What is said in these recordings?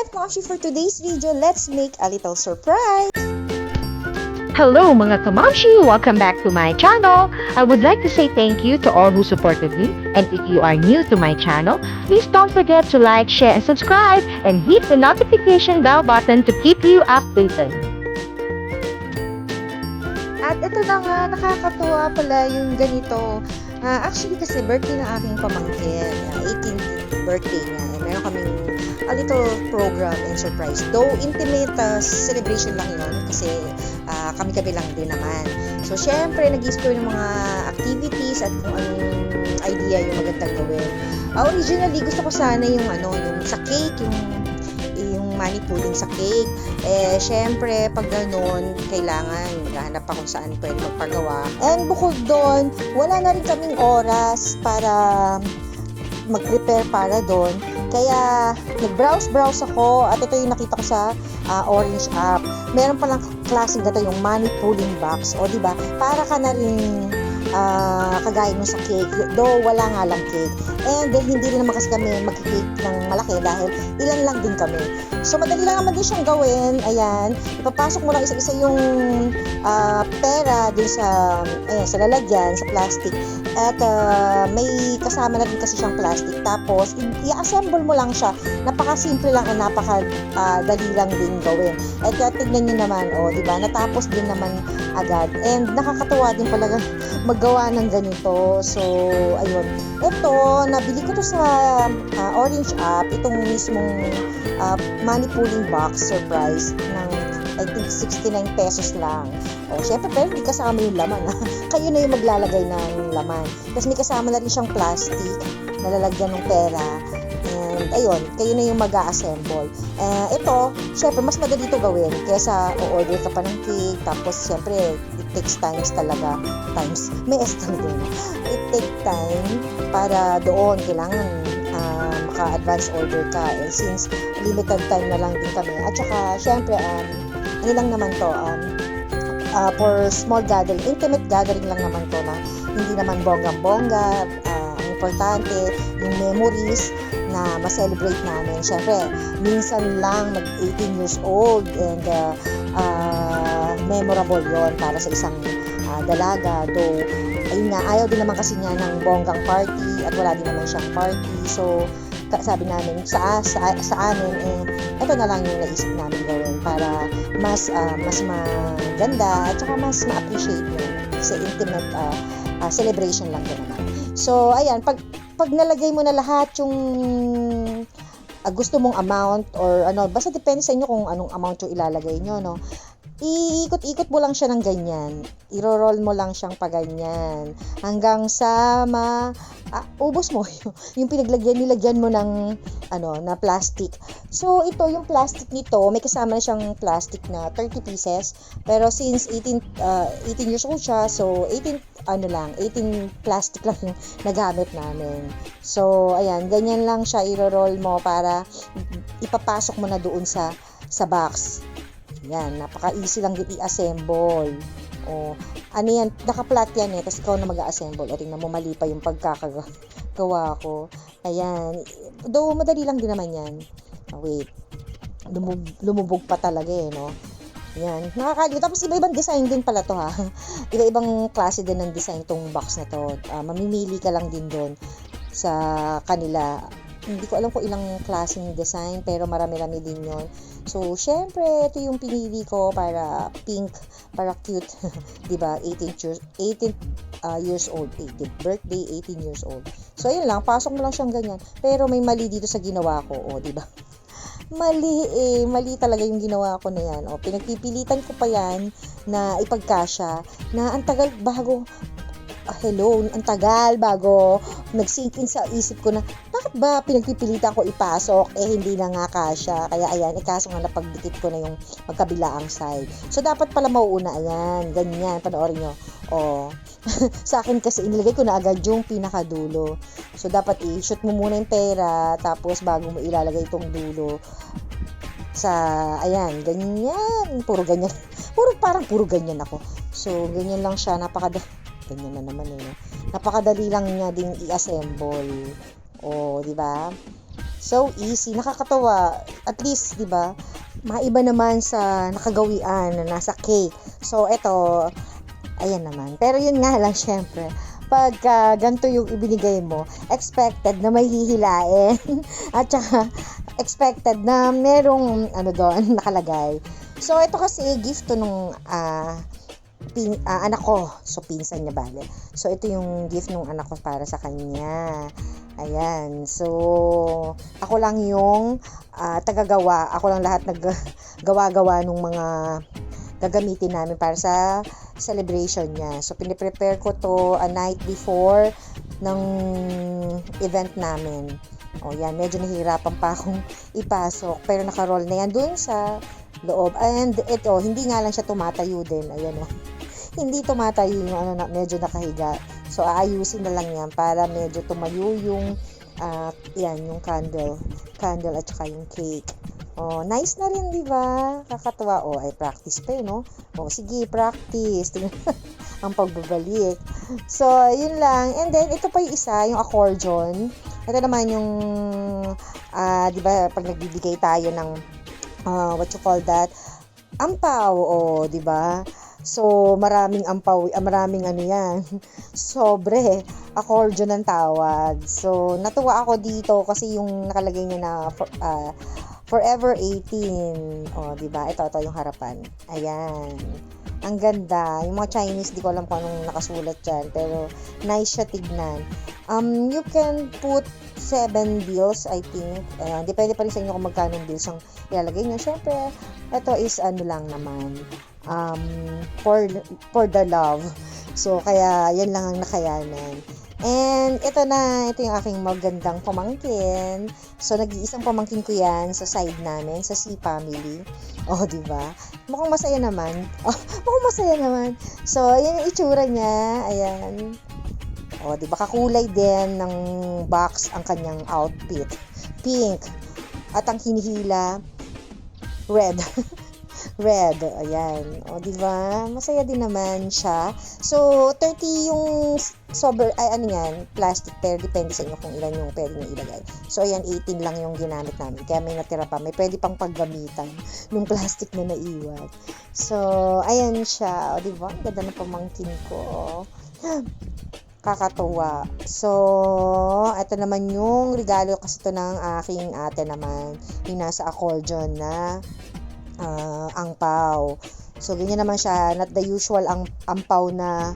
Moshi, for today's video, let's make a little surprise! Hello mga kamamshi! Welcome back to my channel! I would like to say thank you to all who supported me, and if you are new to my channel, please don't forget to like, share, and subscribe, and hit the notification bell button to keep you updated. At ito na nga, nakakatuwa pala yung ganito. Actually kasi birthday ng aking pamangkin, 18th birthday niya. Meron kaming a little program and surprise. Though intimate celebration lang yun kasi kami-kami lang din naman. So syempre nag-explore ng mga activities at kung anong idea yung magandang gawin. Originally gusto ko sana yung yung sa cake, yung money pudding sa cake. Syempre, pag ganun, kailangan maghanap pa kung saan pwede magpagawa. And bukod doon, wala na rin kaming oras para mag-prepare para doon. Kaya, nag-browse ako at ito yung nakita ko sa Orange app. Meron palang klaseng dito yung money pudding box. O, diba? Para ka na rin kagaya mo sa cake, though wala nga lang cake. And then, hindi rin naman kasi kami mag-cake ng malaki dahil ilan lang din kami. So, madali lang naman din siyang gawin. Ayan, ipapasok mo lang isa-isa yung pera dun sa lalagyan, sa plastic. At may kasama na din kasi siyang plastic. Tapos, i-assemble mo lang siya. Napaka-simple lang at napaka-dali lang din gawin. At tignan nyo naman, diba? Natapos din naman agad. And nakakatuwa din pala maggawa ng ganito. So, ayun. Ito, nabili ko to sa Orange app. Itong mismong money pudding box surprise ng I think 69 pesos lang. Syempre, pero hindi kasama yung laman. Kayo na yung maglalagay ng laman. Tapos may kasama na rin siyang plastic na lalagyan ng pera. And ayun, kayo na yung mag-a-assemble. Ito, syempre, mas madali ito gawin kaysa o-order ka pa ng cake. Tapos, syempre, it takes times talaga. Times, may S talaga. It takes time para doon. Kailangan maka-advance order ka. Since limited time na lang din kami. At saka, syempre, ano lang naman to, for small gathering, intimate gathering lang naman to na hindi naman bonggang-bongga. Ang importante, yung memories na ma-celebrate namin. Siyempre, minsan lang mag-18 years old and memorable yon para sa isang dalaga. Though, ayun nga, ayaw din naman kasi niya ng bonggang party at wala din naman siyang party. So, sabi namin sa amin, ito na lang yung naisip namin gawin para mas maganda at saka mas ma-appreciate mo sa intimate celebration lang din naman. So, ayan, pag nalagay mo na lahat yung gusto mong amount or basta depende sa inyo kung anong amount yung ilalagay nyo, no? Iikot-ikot mo lang siya ng ganyan. Iro-roll mo lang siyang paganyan hanggang sa ubos mo yung nilagyan mo ng na plastic. So ito yung plastic nito, may kasama na siyang plastic na 30 pieces. Pero since 18 years old siya, so 18 plastic lang yung nagamit namin. So ayan, ganyan lang siya iro-roll mo para ipapasok mo na doon sa box. Yan, napaka-easy lang din i-assemble. Yan, naka-flat yan tapos ikaw na mag-a-assemble. Tingnan mo, mali pa yung pagkakagawa ko. Ayan, though madali lang din naman yan. Wait, lumubog pa talaga no? Yan, nakakaliw. Tapos iba-ibang design din pala to ha. Iba-ibang klase din ng design tong box na to. Mamimili ka lang din doon sa kanila. Hindi ko alam kung ilang klaseng design pero marami-rami din yon. So, syempre, ito yung pinili ko para pink, para cute. Diba? 18 years old. 18th birthday, 18 years old. So, ayun lang. Pasok mo lang siyang ganyan. Pero may mali dito sa ginawa ko. Diba? Mali talaga yung ginawa ko na yan. Pinagpipilitan ko pa yan na ipagkasya na ang tagal bago ang tagal bago nag-sink in sa isip ko na bakit ba pinagpipilitan ko ipasok hindi na nga kasya. Kaya ayan, kaso nga napagdikit ko na yung magkabilaang side. So dapat pala mauuna, ayan, ganyan, panoorin nyo. Sa akin kasi inilagay ko na agad yung pinakadulo. So dapat i-shoot mo muna yung pera tapos bago mo ilalagay itong dulo ayan, ganyan, puro ganyan. Puro ganyan ako. So ganyan lang siya, ganyan na naman Napakadali lang niya ding i-assemble. Di ba? So easy, nakakatawa. At least, 'di ba? Maiba naman sa nakagawian na nasa cake. So eto, ayan naman. Pero yun nga lang syempre, pagka ganito yung ibinigay mo, expected na may hihilain. At saka expected na merong ano doon nakalagay. So ito kasi gift to nung anak ko. So pinsan niya bale. So ito yung gift nung anak ko para sa kanya. Ayan. So ako lang yung tagagawa. Ako lang lahat naggawa-gawa nung mga gagamitin namin para sa celebration niya. So piniprepare ko to a night before ng event namin. O yan, medyo nahihirapan pa akong ipasok. Pero naka-roll na yan dun sa loob. And ito, hindi nga lang siya tumatayo din. Ayan o. Hindi tumatayo yung medyo nakahiga. So aayusin na lang yan para medyo tumayo yung yan, yung candle at saka yung cake. Oh, nice na rin, di ba? Kakatuwa. Oh, ay practice pa yun, no? Oh, sige, practice. Ang pagbabalik. So, yun lang. And then, ito pa yung isa, yung accordion. Ito naman yung, di ba, pag nagbibigay tayo ng, what you call that? Ampaw, oh, di ba? So, maraming ampaw, maraming ano yan. Sobre, accordion ang tawag. So, natuwa ako dito kasi yung nakalagay niya na, Forever 18. O, diba? Ito yung harapan. Ayan. Ang ganda. Yung mga Chinese, di ko alam kung anong nakasulat dyan. Pero, nice siya tignan. You can put 7 bills, I think. Depende pa rin sa inyo kung magkano bills ang ilalagay nyo. Syempre, ito is ano lang naman. For the love. So, kaya, yan lang ang nakayanan. And ito yung aking magandang pamangkin. So nag-iisang pamangkin ko 'yan sa side namin, sa C family. Oh, di ba? Mukhang masaya naman. Oh, mukhang masaya naman. So, ayan yung itsura niya. Ayan. Oh, di ba kakulay din ng box ang kanyang outfit. Pink. At ang hinihila red. Red, ayan. O, di ba? Masaya din naman siya. So, 30 yung ano yan, plastic, pero depende sa inyo kung ilan yung pwede nyo ilagay. So, ayan, 18 lang yung ginamit namin. Kaya may natira pa. May pwede pang paggamitan nung plastic na naiwan. So, ayan siya. O, di ba? Ang ganda ng pamangkin ko. Kakatuwa. So, ito naman yung regalo kasi ito ng aking ate naman. Yung nasa accordion na angpaw. So, ganyan naman siya. Not the usual angpaw na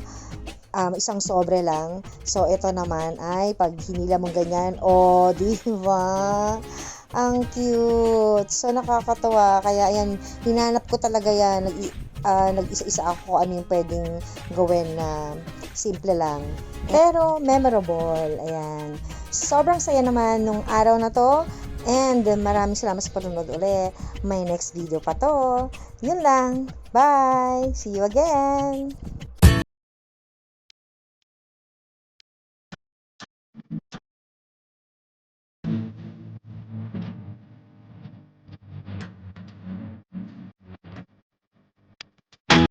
isang sobre lang. So, ito naman ay pag hinila mong ganyan, oh, di ba? Ang cute. So, nakakatawa. Kaya, ayan, hinanap ko talaga yan. Nag-isa-isa ako ano yung pwedeng gawin na simple lang. Pero, memorable. Ayan. Sobrang saya naman nung araw na to. And maraming salamat sa panonood ulit. May next video pa to. Yun lang. Bye! See you again!